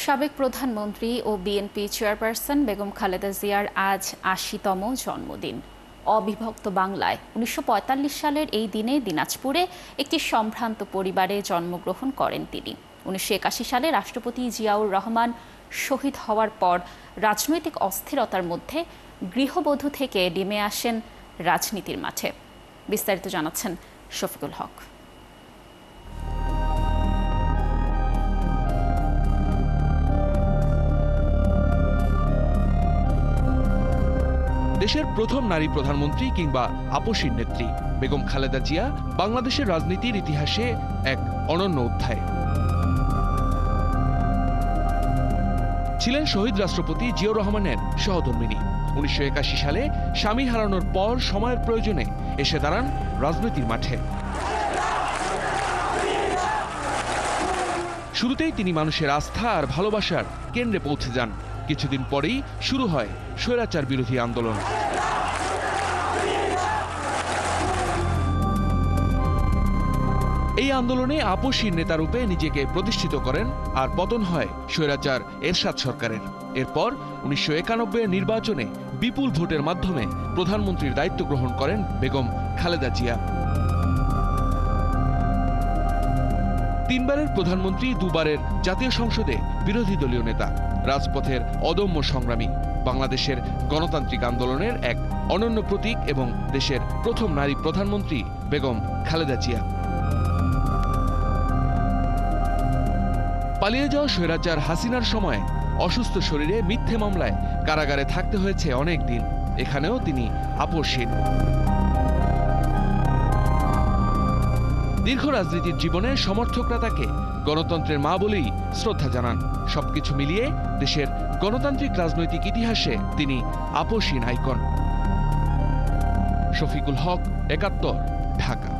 সাবেক প্রধানমন্ত্রী ও BNP chairperson Begum Khaleda জিয়ার আজ ৮০তম জন্মদিন। অবিভক্ত বাংলায় ১৯৪৫ সালের এই দিনে দিনাজপুরে একটি সম্ভ্রান্ত পরিবারে জন্মগ্রহণ করেন তিনি। ১৯৮১ সালে রাষ্ট্রপতি জিয়াউর রহমান শহীদ হওয়ার পর রাজনৈতিক অস্থিরতার মধ্যে গৃহবধূ থেকে নেমে আসেন রাজনীতির মাঠে। বিস্তারিত জানাচ্ছেন শফিকুল হক। দেশের প্রথম নারী প্রধানমন্ত্রী কিংবা আপসীর নেত্রী বেগম খালেদা জিয়া বাংলাদেশের রাজনীতির ইতিহাসে এক অনন্য অধ্যায়। ছিলেন শহীদ রাষ্ট্রপতি জিয়াউর রহমানের সহধর্মিণী। ১৯৮১ সালে স্বামী হারানোর পর সময়ের প্রয়োজনে এসে দাঁড়ান রাজনীতির মাঠে। শুরুতেই তিনি মানুষের আস্থা আর ভালোবাসার কেন্দ্রে পৌঁছে যান। কিছুদিন পরেই শুরু হয় স্বৈরাচার বিরোধী আন্দোলন। এই আন্দোলনে আপসীর নেতারূপে নিজেকে প্রতিষ্ঠিত করেন আর পতন হয় স্বৈরাচার এরশাদ সরকারের। এরপর ১৯৯১ নির্বাচনে বিপুল ভোটের মাধ্যমে প্রধানমন্ত্রীর দায়িত্ব গ্রহণ করেন বেগম খালেদা জিয়া। তিনবারের প্রধানমন্ত্রী, দুবারের জাতীয় সংসদে বিরোধী দলীয় নেতা, রাজপথের অদম্য সংগ্রামী, বাংলাদেশের গণতান্ত্রিক আন্দোলনের এক অনন্য প্রতীক এবং দেশের প্রথম নারী প্রধানমন্ত্রী বেগম খালেদা জিয়া। পালিয়ে যাওয়া স্বৈরাচার হাসিনার সময় অসুস্থ শরীরে মিথ্যে মামলায় কারাগারে থাকতে হয়েছে অনেক দিন। এখানেও তিনি আপসহীন। দীর্ঘ রাজনীতির জীবনে সমর্থকরা তাকে গণতন্ত্রের মা বলেই শ্রদ্ধা জানান। সবকিছু মিলিয়ে দেশের গণতান্ত্রিক রাজনৈতিক ইতিহাসে তিনি আপসহীন আইকন। শফিকুল হক, একাত্তর, ঢাকা।